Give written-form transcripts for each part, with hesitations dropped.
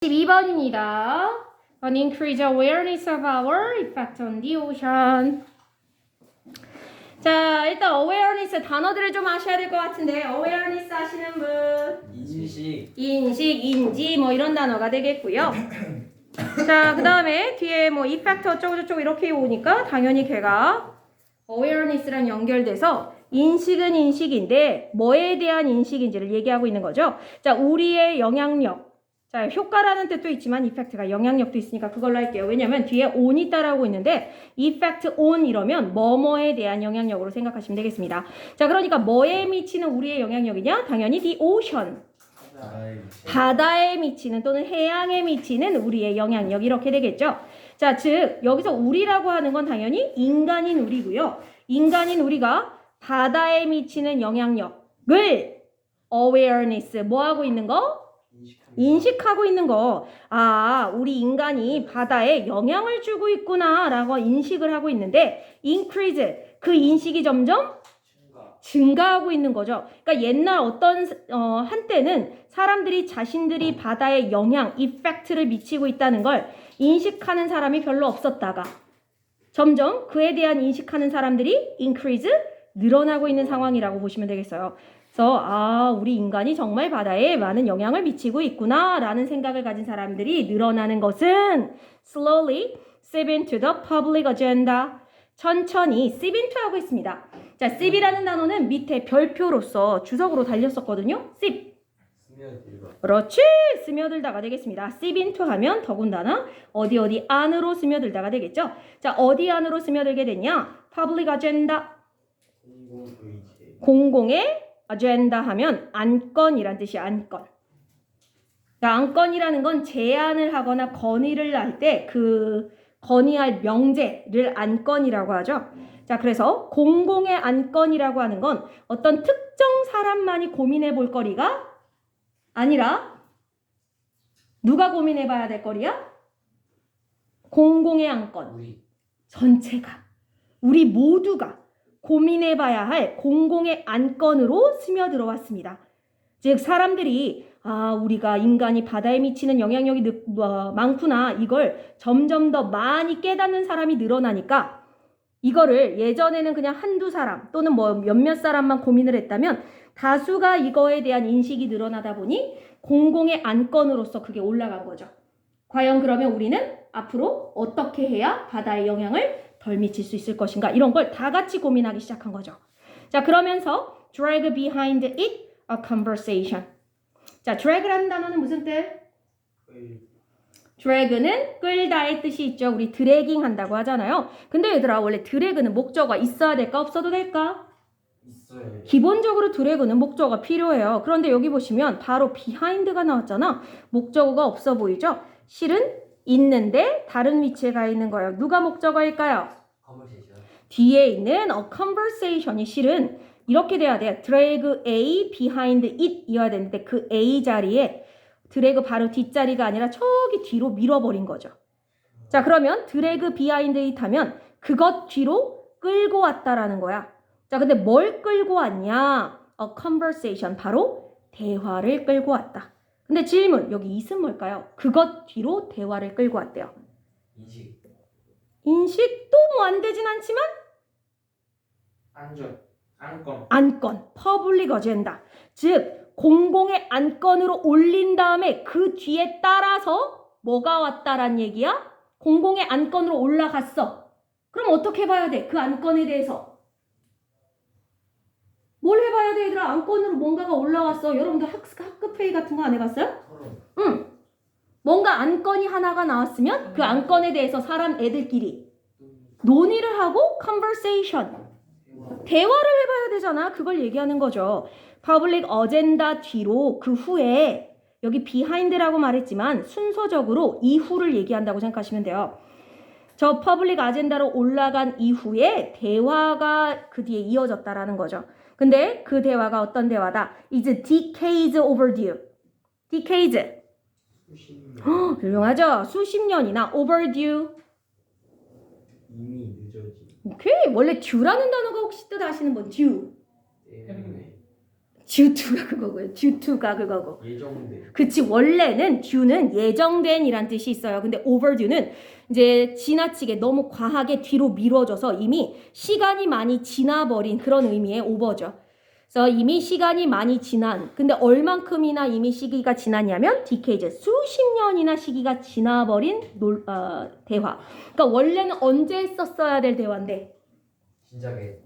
12번입니다. An increased awareness of our effect on the ocean. 자, 일단 awareness 단어들을 좀 아셔야 될 것 같은데 awareness 아시는 분? 인식, 인지 뭐 이런 단어가 되겠고요. 자, 그 다음에 뒤에 뭐 effect 어쩌고저쩌고 이렇게 오니까 당연히 걔가 awareness랑 연결돼서 인식은 인식인데 뭐에 대한 인식인지를 얘기하고 있는 거죠. 자, 우리의 영향력. 자, 효과라는 뜻도 있지만 이펙트가 영향력도 있으니까 그걸로 할게요. 왜냐면 뒤에 on이 따라오고 있는데 이펙트 on 이러면 뭐뭐에 대한 영향력으로 생각하시면 되겠습니다. 자, 그러니까 뭐에 미치는 우리의 영향력이냐? 당연히 the ocean. 바다에 미치는 또는 해양에 미치는 우리의 영향력 이렇게 되겠죠. 자, 즉 여기서 우리라고 하는 건 당연히 인간인 우리고요. 인간인 우리가 바다에 미치는 영향력을 awareness 뭐 하고 있는 거? 인식하고 있는 거. 아, 우리 인간이 바다에 영향을 주고 있구나 라고 인식을 하고 있는데 increase, 그 인식이 점점 증가하고 있는 거죠. 그러니까 옛날 어떤 한때는 사람들이 자신들이 바다에 영향, 이펙트를 미치고 있다는 걸 인식하는 사람이 별로 없었다가 점점 그에 대한 인식하는 사람들이 increase, 늘어나고 있는 상황이라고 보시면 되겠어요. 그래서 아, 우리 인간이 정말 바다에 많은 영향을 미치고 있구나 라는 생각을 가진 사람들이 늘어나는 것은 slowly seep into the public agenda. 천천히 seep into 하고 있습니다. 자, seep이라는 단어는 밑에 별표로서 주석으로 달렸었거든요. seep. 그렇지. 스며들다가 되겠습니다. seep into 하면 더군다나 어디 안으로 스며들다가 되겠죠. 자, 어디 안으로 스며들게 됐냐? public agenda. 공공의 아젠다 하면 안건이란 뜻이야. 안건. 그러니까 안건이라는 건 제안을 하거나 건의를 할 때 그 건의할 명제를 안건이라고 하죠. 자, 그래서 공공의 안건이라고 하는 건 어떤 특정 사람만이 고민해 볼 거리가 아니라 누가 고민해 봐야 될 거리야? 공공의 안건. 전체가. 우리 모두가 고민해 봐야 할 공공의 안건으로 스며들어 왔습니다. 즉 사람들이 아, 우리가 인간이 바다에 미치는 영향력이 많구나. 이걸 점점 더 많이 깨닫는 사람이 늘어나니까 이거를 예전에는 그냥 한두 사람 또는 뭐 몇몇 사람만 고민을 했다면 다수가 이거에 대한 인식이 늘어나다 보니 공공의 안건으로서 그게 올라간 거죠. 과연 그러면 우리는 앞으로 어떻게 해야 바다에 영향을 덜 미칠 수 있을 것인가 이런 걸 다 같이 고민하기 시작한 거죠. 자, 그러면서 drag behind it a conversation. 자, drag라는 단어는 무슨 뜻? drag는 끌다의 뜻이 있죠. 우리 드래깅 한다고 하잖아요. 근데 얘들아 원래 드래그는 목적어가 있어야 될까 없어도 될까? 있어요. 기본적으로 드래그는 목적어가 필요해요. 그런데 여기 보시면 바로 behind가 나왔잖아. 목적어가 없어 보이죠? 실은 있는데 다른 위치에 가 있는 거예요. 누가 목적어일까요? 뒤에 있는 a conversation이 실은 이렇게 돼야 돼요. drag A behind it 이어야 되는데 그 A 자리에 드래그 바로 뒷자리가 아니라 저기 뒤로 밀어버린 거죠. 자, 그러면 drag behind it 하면 그것 뒤로 끌고 왔다라는 거야. 자, 근데 뭘 끌고 왔냐? a conversation, 바로 대화를 끌고 왔다. 근데 질문, 여기 it은 뭘까요? 그것 뒤로 대화를 끌고 왔대요. 인식도 뭐 안 되진 않지만 안건, 퍼블릭 어젠다. 즉 공공의 안건으로 올린 다음에 그 뒤에 따라서 뭐가 왔다란 얘기야? 공공의 안건으로 올라갔어. 그럼 어떻게 해봐야 돼? 그 안건에 대해서 뭘 해봐야 돼, 얘들아? 안건으로 뭔가가 올라왔어. 여러분들 학급 회의 같은 거 안 해봤어요? 응. 뭔가 안건이 하나가 나왔으면 그 안건에 대해서 사람 애들끼리 논의를 하고 conversation, 대화를 해봐야 되잖아. 그걸 얘기하는 거죠. public agenda 뒤로 그 후에 여기 behind라고 말했지만 순서적으로 이후를 얘기한다고 생각하시면 돼요. 저 public agenda로 올라간 이후에 대화가 그 뒤에 이어졌다라는 거죠. 근데 그 대화가 어떤 대화다? is decades overdue. decades. 훌륭하죠? 수십 년이나 overdue. 이미 늦어지. 오케이. 원래 due라는 단어가 혹시 뜻 아시는 분? due. due to가 그거고요. due to가 그거고. 예정돼. 그치, 원래는 due는 예정된 이란 뜻이 있어요. 근데 overdue는 이제 지나치게 너무 과하게 뒤로 미뤄져서 이미 시간이 많이 지나버린 그런 의미의 over죠. 그래서 이미 시간이 많이 지난, 근데 얼만큼이나 이미 시기가 지났냐면 decades, 수십 년이나 시기가 지나버린 대화. 그러니까 원래는 언제 했었어야 될 대화인데. 진작에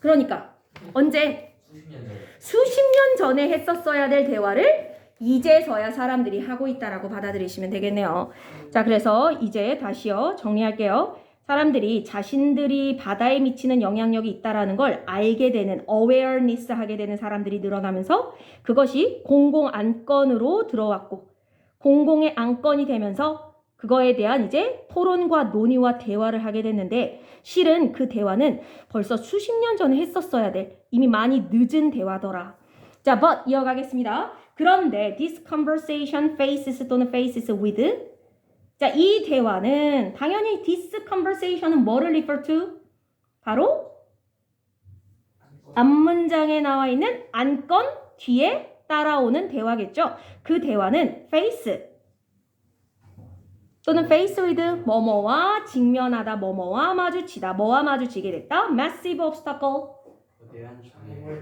그러니까 언제? 수십 년 전에. 수십 년 전에 했었어야 될 대화를 이제서야 사람들이 하고 있다라고 받아들이시면 되겠네요. 자, 그래서 이제 다시요 정리할게요. 사람들이 자신들이 바다에 미치는 영향력이 있다라는 걸 알게 되는 awareness 하게 되는 사람들이 늘어나면서 그것이 공공 안건으로 들어왔고 공공의 안건이 되면서 그거에 대한 이제 토론과 논의와 대화를 하게 됐는데 실은 그 대화는 벌써 수십 년 전에 했었어야 될 이미 많이 늦은 대화더라. 자, but 이어가겠습니다. 그런데 this conversation faces 또는 faces with 자, 이 대화는 당연히 this conversation은 뭐를 refer to? 바로 앞문장에 나와 있는 안건 뒤에 따라오는 대화겠죠. 그 대화는 face 또는 face with 뭐뭐와 직면하다, 뭐뭐와 마주치다, 뭐와 마주치게 됐다. massive obstacle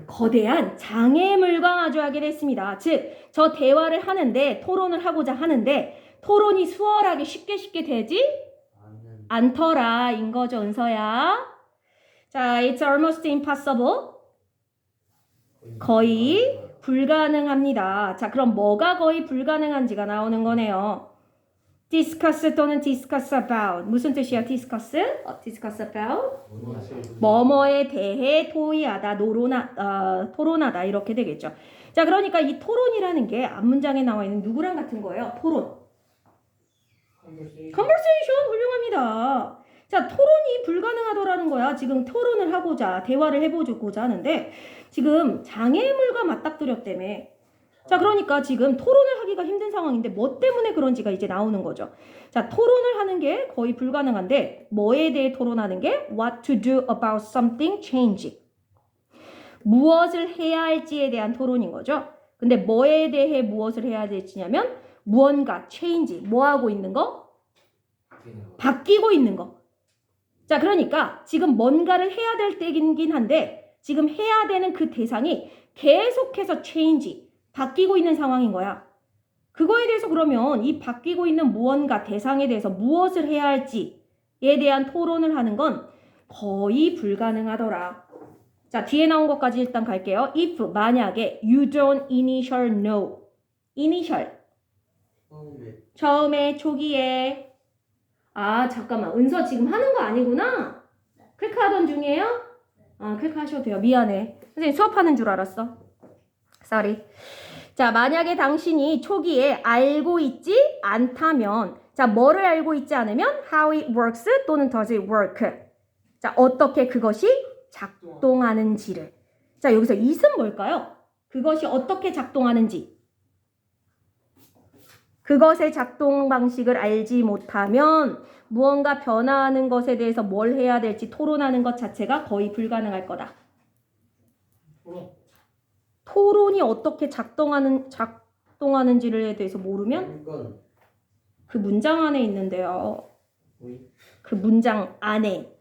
거대한 장애물과 마주하게 됐습니다. 즉, 저 대화를 하는데 토론을 하고자 하는데 토론이 수월하게 쉽게 되지 않더라 인 거죠, 은서야. 자, it's almost impossible. 거의 불가능합니다. 자, 그럼 뭐가 거의 불가능한지가 나오는 거네요. discuss 또는 discuss about. 무슨 뜻이야, discuss? discuss about? 뭐뭐에 대해 토의하다, 토론하다 이렇게 되겠죠. 자, 그러니까 이 토론이라는 게 앞문장에 나와 있는 누구랑 같은 거예요? 토론. conversation 훌륭합니다. 자, 토론이 불가능하더라는 거야. 지금 토론을 하고자 대화를 해보고자 하는데 지금 장애물과 맞닥뜨렸다며. 자, 그러니까 지금 토론을 하기가 힘든 상황인데 뭐 때문에 그런지가 이제 나오는 거죠. 자, 토론을 하는 게 거의 불가능한데 뭐에 대해 토론하는 게 what to do about something change. 무엇을 해야 할지에 대한 토론인 거죠. 근데 뭐에 대해 무엇을 해야 될지냐면 무언가 change, 뭐 하고 있는 거? 바뀌고 있는 거. 자, 그러니까 지금 뭔가를 해야 될 때긴 한데 지금 해야 되는 그 대상이 계속해서 change, 바뀌고 있는 상황인 거야. 그거에 대해서 그러면 이 바뀌고 있는 무언가 대상에 대해서 무엇을 해야 할지에 대한 토론을 하는 건 거의 불가능하더라. 자, 뒤에 나온 것까지 일단 갈게요. if 만약에 you don't initial know. initial 처음에 초기에. 아, 잠깐만, 은서 지금 하는 거 아니구나. 클릭하던 중이에요? 아, 클릭하셔도 돼요. 미안해, 선생님 수업하는 줄 알았어. sorry. 자, 만약에 당신이 초기에 알고 있지 않다면, 자, 뭐를 알고 있지 않으면 how it works 또는 does it work. 자, 어떻게 그것이 작동하는지를. 자, 여기서 it은 뭘까요? 그것이 어떻게 작동하는지. 그것의 작동 방식을 알지 못하면 무언가 변화하는 것에 대해서 뭘 해야 될지 토론하는 것 자체가 거의 불가능할 거다. 토론이 어떻게 작동하는지를 대해서 모르면 그 문장 안에 있는데요. 그 문장 안에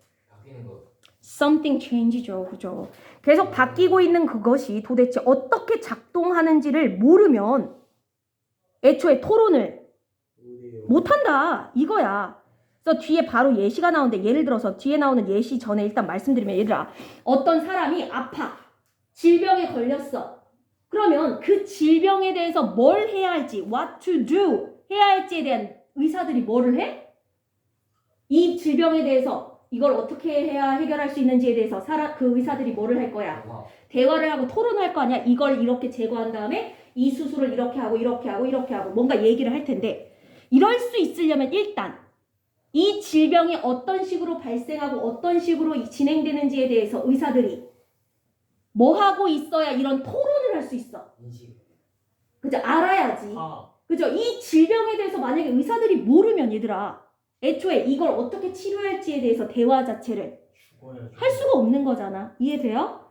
something change죠. 그죠? 계속 바뀌고 있는 그것이 도대체 어떻게 작동하는지를 모르면 애초에 토론을 못한다 이거야. 그래서 뒤에 바로 예시가 나오는데 예를 들어서 뒤에 나오는 예시 전에 일단 말씀드리면, 얘들아, 어떤 사람이 아파, 질병에 걸렸어. 그러면 그 질병에 대해서 뭘 해야 할지, what to do 해야 할지에 대한 의사들이 뭐를 해? 이 질병에 대해서 이걸 어떻게 해야 해결할 수 있는지에 대해서 그 의사들이 뭐를 할 거야? 대화를 하고 토론을 할 거 아니야? 이걸 이렇게 제거한 다음에 이 수술을 이렇게 하고 이렇게 하고 이렇게 하고 뭔가 얘기를 할 텐데, 이럴 수 있으려면 일단 이 질병이 어떤 식으로 발생하고 어떤 식으로 진행되는지에 대해서 의사들이 뭐 하고 있어야 이런 토론을 할 수 있어. 그죠? 알아야지. 그죠? 이 질병에 대해서 만약에 의사들이 모르면 얘들아, 애초에 이걸 어떻게 치료할지에 대해서 대화 자체를 할 수가 없는 거잖아. 이해돼요?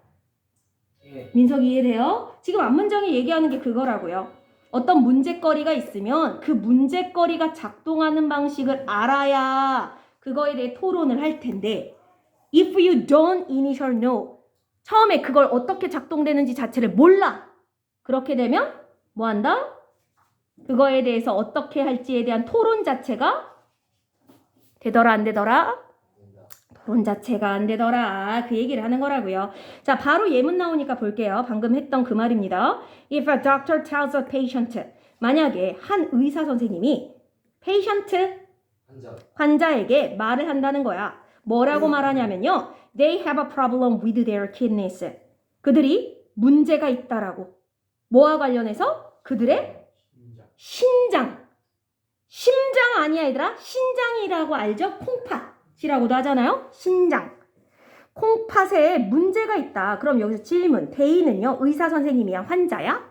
예. 민석이 이해돼요? 지금 앞문장이 얘기하는 게 그거라고요. 어떤 문제거리가 있으면 그 문제거리가 작동하는 방식을 알아야 그거에 대해 토론을 할 텐데 if you don't initial know 처음에 그걸 어떻게 작동되는지 자체를 몰라. 그렇게 되면 뭐 한다? 그거에 대해서 어떻게 할지에 대한 토론 자체가 되더라 안 되더라? 토론 자체가 안 되더라. 그 얘기를 하는 거라고요. 자, 바로 예문 나오니까 볼게요. 방금 했던 그 말입니다. If a doctor tells a patient 만약에 한 의사 선생님이 patient 환자. 환자에게 말을 한다는 거야. 뭐라고 말하냐면요. They have a problem with their kidneys. 그들이 문제가 있다라고. 뭐와 관련해서? 그들의 신장. 심장 아니야 얘들아? 신장이라고 알죠? 콩팥이라고도 하잖아요. 신장. 콩팥에 문제가 있다. 그럼 여기서 질문. 대인은요. 의사 선생님이야? 환자야?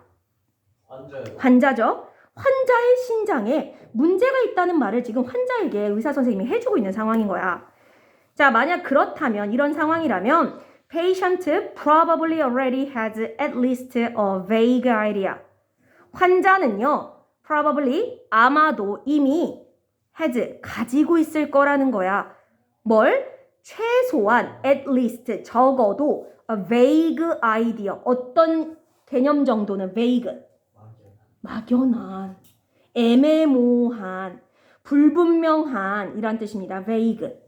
환자요. 환자죠. 환자의 신장에 문제가 있다는 말을 지금 환자에게 의사 선생님이 해주고 있는 상황인 거야. 자, 만약 그렇다면 이런 상황이라면 patient probably already has at least a vague idea. 환자는요. probably 아마도 이미 has 가지고 있을 거라는 거야. 뭘? 최소한 at least 적어도 a vague idea. 어떤 개념 정도는 vague. 막연한, 애매모호한, 불분명한 이란 뜻입니다. vague.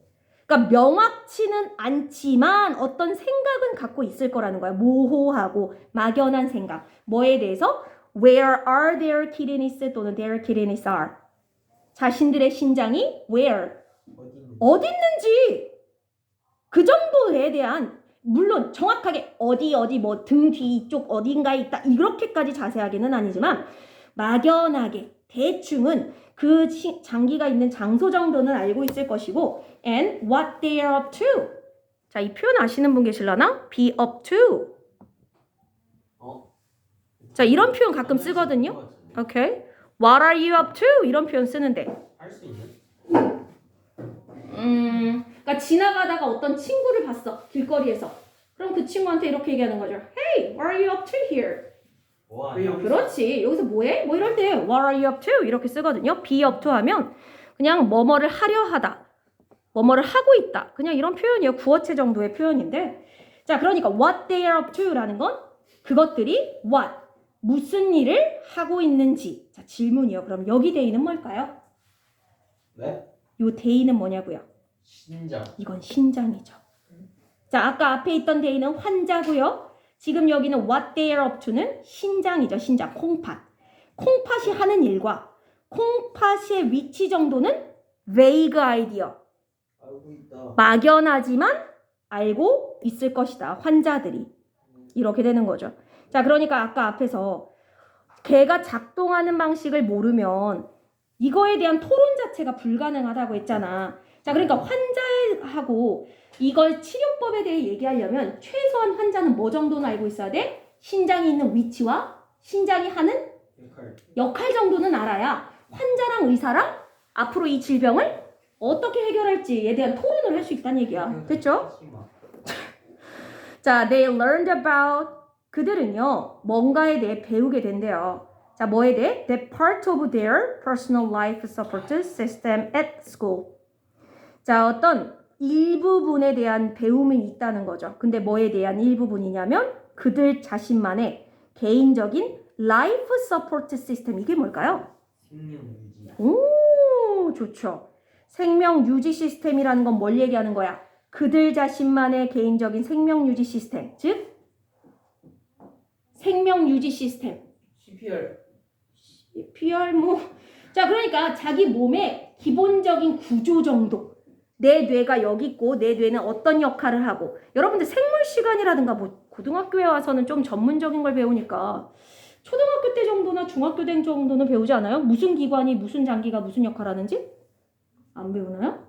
그러니까 명확치는 않지만 어떤 생각은 갖고 있을 거라는 거야. 모호하고 막연한 생각. 뭐에 대해서? Where are their kidneys 또는 their kidneys are. 자신들의 신장이 where? 어디 있는지. 그 정도에 대한 물론 정확하게 어디 뭐 등 뒤쪽 어딘가에 있다 이렇게까지 자세하게는 아니지만 막연하게 대충은 그 장기가 있는 장소 정도는 알고 있을 것이고 and what they are up to. 자, 이 표현 아시는 분 계실라나? be up to. 자, 이런 표현 가끔 쓰거든요. 오케이. What are you up to? 이런 표현 쓰는데. 할 수 있는? 그러니까 지나가다가 어떤 친구를 봤어. 길거리에서. 그럼 그 친구한테 이렇게 얘기하는 거죠. Hey, what are you up to here? 뭐 하냐? 그렇지. 여기서 뭐해? 뭐 이럴 때 What are you up to? 이렇게 쓰거든요. be up to 하면 그냥 뭐뭐를 하려 하다. 뭐뭐를 하고 있다. 그냥 이런 표현이에요. 구어체 정도의 표현인데. 자, 그러니까 what they are up to라는 건 그것들이 what, 무슨 일을 하고 있는지. 자, 질문이요. 그럼 여기 대의는 뭘까요? 네? 요 대의는 뭐냐고요? 신장. 이건 신장이죠. 자, 아까 앞에 있던 대의는 환자고요. 지금 여기는 what they are up to는 신장이죠. 신장, 콩팥. 콩팥이 하는 일과 콩팥의 위치 정도는 vague idea. 알고 있다. 막연하지만 알고 있을 것이다. 환자들이. 이렇게 되는 거죠. 자, 그러니까 아까 앞에서 걔가 작동하는 방식을 모르면 이거에 대한 토론 자체가 불가능하다고 했잖아. 자, 그러니까 환자하고 이걸 치료법에 대해 얘기하려면 최소한 환자는 뭐 정도는 알고 있어야 돼? 신장이 있는 위치와 신장이 하는 역할 정도는 알아야 환자랑 의사랑 앞으로 이 질병을 어떻게 해결할지에 대한 토론을 할 수 있다는 얘기야. 됐죠? 자, they learned about 그들은요 뭔가에 대해 배우게 된대요. 자, 뭐에 대해? That part of their personal life support system at school. 자, 어떤 일부분에 대한 배움이 있다는 거죠. 근데 뭐에 대한 일부분이냐면 그들 자신만의 개인적인 life support system. 이게 뭘까요? 생명유지. 오, 좋죠. 생명 유지 시스템이라는 건 뭘 얘기하는 거야? 그들 자신만의 개인적인 생명 유지 시스템. 즉 생명 유지 시스템. CPR. PR 뭐. 자, 그러니까 자기 몸의 기본적인 구조 정도. 내 뇌가 여기 있고 내 뇌는 어떤 역할을 하고. 여러분들 생물 시간이라든가 뭐 고등학교에 와서는 좀 전문적인 걸 배우니까 초등학교 때 정도나 중학교 때 정도는 배우지 않아요? 무슨 기관이 무슨 장기가 무슨 역할을 하는지? 안 배우나요?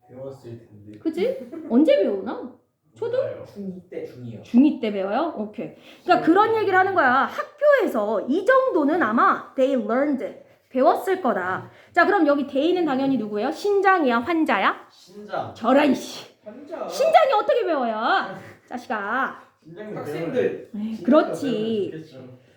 배웠을 텐데. 그치? 언제 배우나? 초등? 중2 때. 중2요. 중2 때 배워요? 오케이. 그러니까 그런 얘기를 하는 거야. 학교에서 이 정도는 아마 they learned. 배웠을 거다. 자, 그럼 여기 대인은 당연히 누구예요? 신장이야? 환자야? 신장. 저런 씨. 환자. 신장이 어떻게 배워요? 자식아. 학생들 그렇지.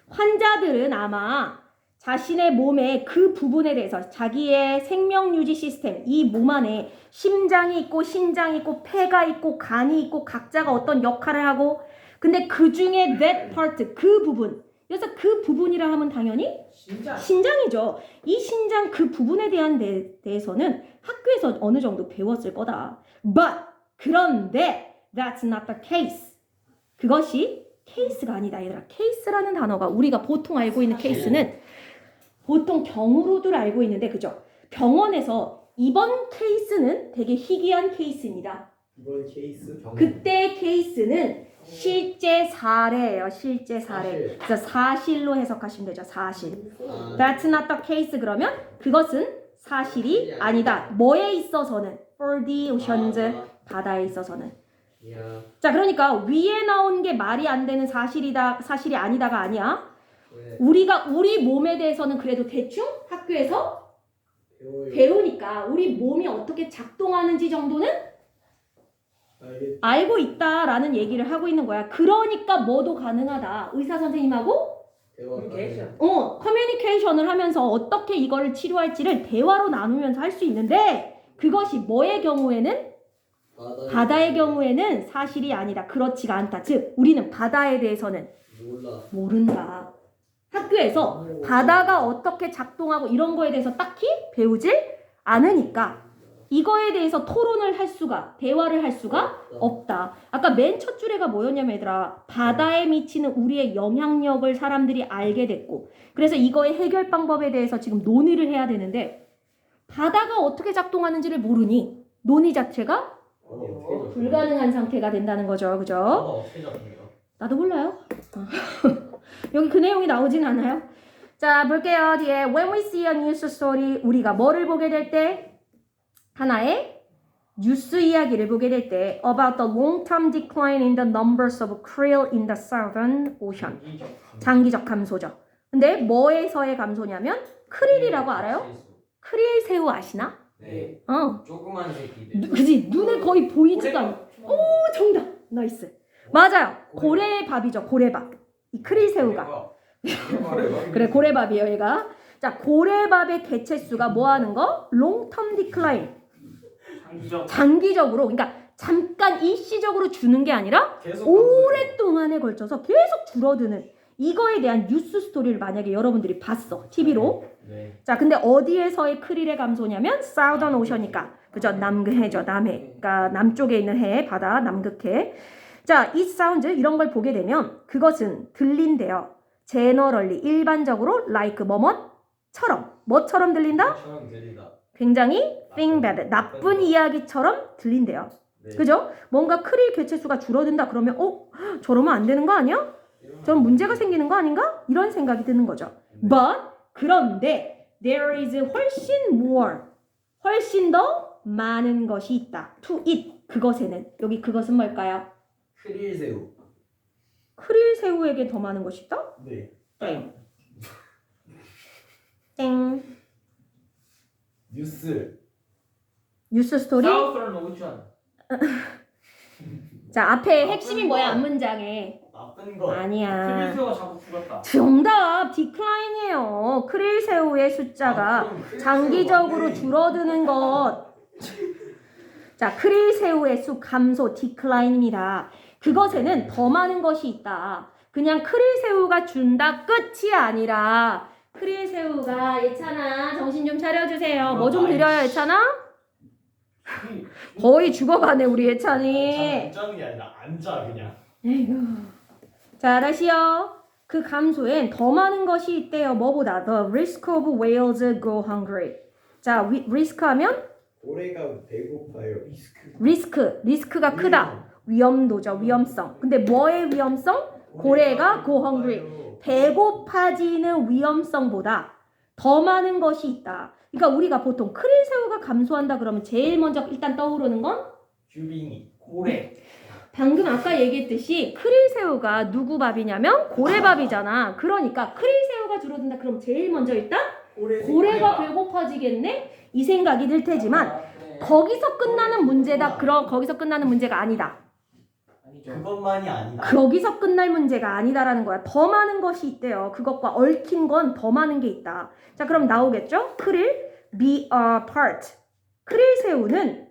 환자들은 아마 자신의 몸의 그 부분에 대해서 자기의 생명 유지 시스템, 이 몸 안에 심장이 있고 신장이 있고 폐가 있고 간이 있고 각자가 어떤 역할을 하고, 근데 그 중에 that part, 그 부분, 그래서 그 부분이라 하면 당연히 신장이죠. 이 신장 그 부분에 대한 대해서는 학교에서 어느 정도 배웠을 거다. But 그런데 that's not the case. 그것이 케이스가 아니다, 얘들아. 케이스라는 단어가 우리가 보통 알고 있는 케이스는 보통 경우로들 알고 있는데, 그죠? 병원에서 이번 케이스는 되게 희귀한 케이스입니다. 이번 케이스 그때 케이스는 실제 사례예요. 실제 사례. 그래서 사실로 해석하시면 되죠. 사실. That's not the case 그러면 그것은 사실이 아니다. 뭐에 있어서는? For the oceans. 바다에 있어서는. 자, 그러니까 위에 나온 게 말이 안 되는 사실이다, 사실이 아니다가 아니야. 우리가 우리 몸에 대해서는 그래도 대충 학교에서 배우니까 우리 몸이 어떻게 작동하는지 정도는 알고 있다라는 얘기를 하고 있는 거야. 그러니까 뭐도 가능하다. 의사 선생님하고 커뮤니케이션을 하면서 어떻게 이걸 치료할지를 대화로 나누면서 할 수 있는데, 그것이 뭐의 경우에는? 바다의 경우에는 사실이 아니다. 그렇지가 않다. 즉 우리는 바다에 대해서는 모른다. 학교에서 바다가 어떻게 작동하고 이런 거에 대해서 딱히 배우질 않으니까 이거에 대해서 토론을 할 수가, 대화를 할 수가 없다. 아까 맨 첫 줄에가 뭐였냐면 얘들아, 바다에 미치는 우리의 영향력을 사람들이 알게 됐고, 그래서 이거의 해결 방법에 대해서 지금 논의를 해야 되는데, 바다가 어떻게 작동하는지를 모르니 논의 자체가 불가능한 상태가 된다는 거죠. 그죠? 나도 몰라요. 여기 그 내용이 나오진 않아요. 자, 볼게요. 뒤에 when we see a news story, 우리가 뭐를 보게 될 때? 하나의 뉴스 이야기를 보게 될 때 about the long-term decline in the numbers of krill in the southern ocean. 장기적 감소죠. 근데 뭐에서의 감소냐면 크릴이라고 알아요? 크릴 새우 아시나? 네. 조그만 새끼들. 그지? 눈에 거의 보이지도 않아. 오, 정답. 나이스. 맞아요. 고래밥이죠. 고래밥. 이 크릴 새우가. 그래, 고래밥이에요, 얘가. 자, 고래밥의 개체수가 뭐 하는 거? long-term decline. 장기적으로, 그러니까 잠깐 일시적으로 주는 게 아니라 오랫동안에 걸쳐서 계속 줄어드는, 이거에 대한 뉴스 스토리를 만약에 여러분들이 봤어, TV로. 네. 자, 근데 어디에서의 크릴의 감소냐면 Southern Ocean이니까, 그죠? 남해죠, 남해. 그러니까 남쪽에 있는 해, 바다, 남극해. 자, 이 사운드 이런 걸 보게 되면 그것은 들린대요. Generally, 일반적으로 like 뭐뭐처럼. 뭐처럼 들린다? 굉장히 think bad, 나쁜 이야기처럼 들린대요. 네. 그죠? 뭔가 크릴 개체수가 줄어든다 그러면 저러면 안 되는 거 아니야? 저런 문제가 생기는 거 아닌가? 이런 생각이 드는 거죠. But 그런데 there is 훨씬 more, 훨씬 더 많은 것이 있다. To it, 그것에는. 여기 그것은 뭘까요? 크릴새우. 크릴 새우에게 더 많은 것이 있다? 네. 땡. 땡. 뉴스 스토리? 사우스런 오션. 자, 앞에 핵심이 뭐야? 앞문장에. 나쁜 거. 아니야. 크릴새우가 자꾸 죽었다. 정답! 디클라인이에요. 크릴 새우의 숫자가 장기적으로 줄어드는 것. 자, 크릴 새우의 수 감소, 디클라인입니다. 그것에는 더 많은 것이 있다. 그냥 크릴 새우가 준다 끝이 아니라, 크릴 새우가, 예찬아 정신 좀 차려주세요. 뭐 좀 드려요, 예찬아? 거의 죽어가네 우리 예찬이. 앉자는 게 아니라 앉아 그냥. 에이구. 자, 다시요. 그 감소엔 더 많은 것이 있대요. 뭐보다? The risk of whales go hungry. 자, risk 하면 고래가 배고파요. 리스크가 크다. 위험도죠, 위험성. 근데 뭐의 위험성? 고래가 go hungry. 배고파지는 위험성보다 더 많은 것이 있다. 그러니까 우리가 보통 크릴 새우가 감소한다 그러면 제일 먼저 일단 떠오르는 건 규빈이. 고래. 방금 아까 얘기했듯이 크릴 새우가 누구 밥이냐면 고래밥이잖아. 그러니까 크릴 새우가 줄어든다 그럼 제일 먼저 일단 고래가 배고파지겠네? 이 생각이 들 테지만 거기서 끝나는 문제다. 그럼 거기서 끝나는 문제가 아니다. 아니죠. 그것만이 아니다. 거기서 끝날 문제가 아니다라는 거야. 더 많은 것이 있대요. 그것과 얽힌 건 더 많은 게 있다. 자, 그럼 나오겠죠? 크릴, be a part. 크릴 새우는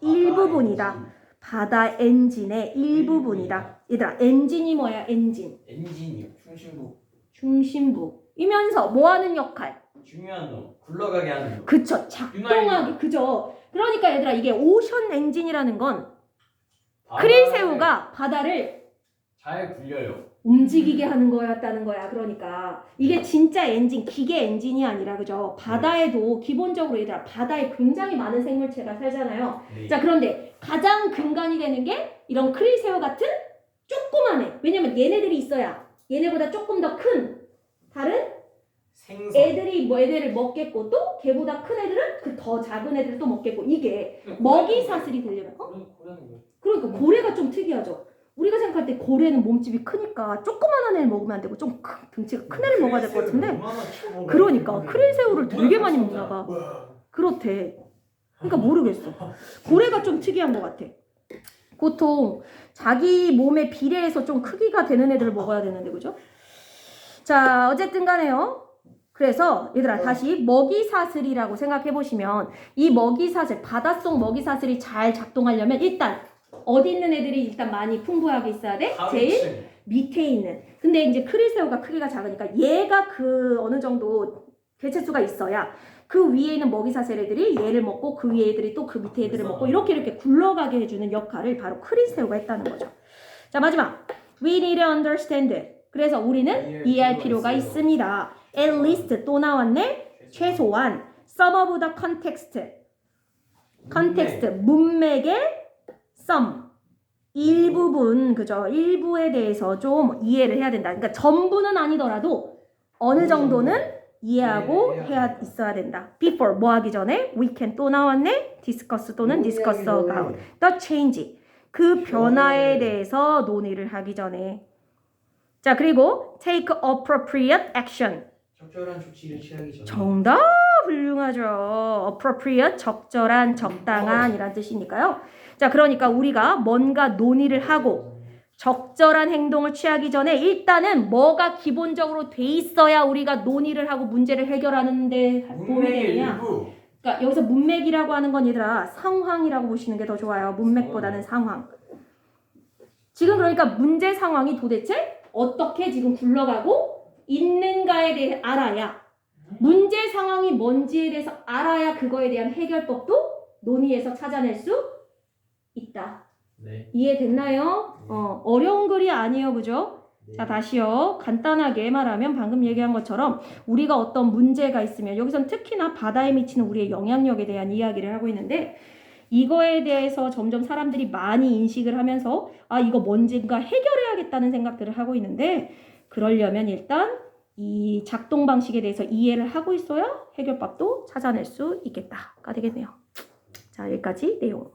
일부분이다. 바다 엔진의 일부분이다. 얘들아, 엔진이 뭐야? 엔진. 엔진이요. 중심부. 중심부이면서 뭐 하는 역할? 중요한 놈. 굴러가게 하는 놈. 그쵸. 작동하기. 그죠. 그러니까 얘들아, 이게 오션 엔진이라는 건 크릴 새우가 바다를 잘 굴려요. 움직이게 하는 거였다는 거야. 그러니까 이게 진짜 엔진, 기계 엔진이 아니라 그죠? 바다에도 기본적으로 얘들아 바다에 굉장히 많은 생물체가 살잖아요. 네. 자, 그런데 가장 근간이 되는 게 이런 크릴 새우 같은 조그만 애. 왜냐면 얘네들이 있어야 얘네보다 조금 더 큰 다른 생선. 애들이 뭐 애들을 먹겠고 또 걔보다 큰 애들은 그 더 작은 애들을 또 먹겠고 이게 먹이 사슬이 되려면 고래는 왜? 그러니까 고래가 좀 특이하죠. 우리가 생각할 때 고래는 몸집이 크니까 조그만한 애를 먹으면 안 되고 좀 등치가 큰 애를 먹어야 될 것 같은데 그러니까 크릴 새우를 되게 많이 먹나 봐. 그렇대. 그러니까 모르겠어. 고래가 좀 특이한 것 같아. 보통 자기 몸에 비례해서 좀 크기가 되는 애들을 먹어야 되는데 그죠? 자, 어쨌든 간에요. 그래서 얘들아 다시 먹이사슬이라고 생각해 보시면 이 먹이사슬, 바닷속 먹이사슬이 잘 작동하려면 일단 어디 있는 애들이 일단 많이 풍부하게 있어야 돼? 제일 밑에 있는. 근데 이제 크릴새우가 크기가 작으니까 얘가 그 어느 정도 개체수가 있어야 그 위에 있는 먹이사슬 애들이 얘를 먹고 그 위에 애들이 또 그 밑에 애들을 먹고 이렇게 굴러가게 해주는 역할을 바로 크릴새우가 했다는 거죠. 자, 마지막. We need to understand. 그래서 우리는 이해할 필요가 있습니다. At least 또 나왔네. 최소한 some of the context. context 문맥의 some 일부분 그죠? 일부에 대해서 좀 이해를 해야 된다. 그러니까 전부는 아니더라도 어느 정도는 이해하고 해야 있어야 된다. Before 뭐 하기 전에 we can 또 나왔네. discuss 또는 discuss about the change 그 변화에 대해서 논의를 하기 전에. 자, 그리고 take appropriate action. 적절한 조치를 취하기 전에. 정답 훌륭하죠. appropriate 적절한 적당한 이란 뜻이니까요. 자, 그러니까 우리가 뭔가 논의를 하고 적절한 행동을 취하기 전에 일단은 뭐가 기본적으로 돼 있어야 우리가 논의를 하고 문제를 해결하는 데 도움이 되느냐. 그러니까 여기서 문맥이라고 하는 건 얘들아 상황이라고 보시는 게 더 좋아요. 문맥보다는 상황. 지금 그러니까 문제 상황이 도대체 어떻게 지금 굴러가고 있는가에 대해 알아야 문제 상황이 뭔지에 대해서 알아야 그거에 대한 해결법도 논의에서 찾아낼 수 있다. 네. 이해됐나요? 어려운 글이 아니에요. 그죠? 네. 자, 다시요. 간단하게 말하면 방금 얘기한 것처럼 우리가 어떤 문제가 있으면 여기선 특히나 바다에 미치는 우리의 영향력에 대한 이야기를 하고 있는데 이거에 대해서 점점 사람들이 많이 인식을 하면서 아, 이거 뭔가 해결해야겠다는 생각들을 하고 있는데 그러려면 일단 이 작동 방식에 대해서 이해를 하고 있어야 해결법도 찾아낼 수 있겠다가 되겠네요. 자, 여기까지 내용.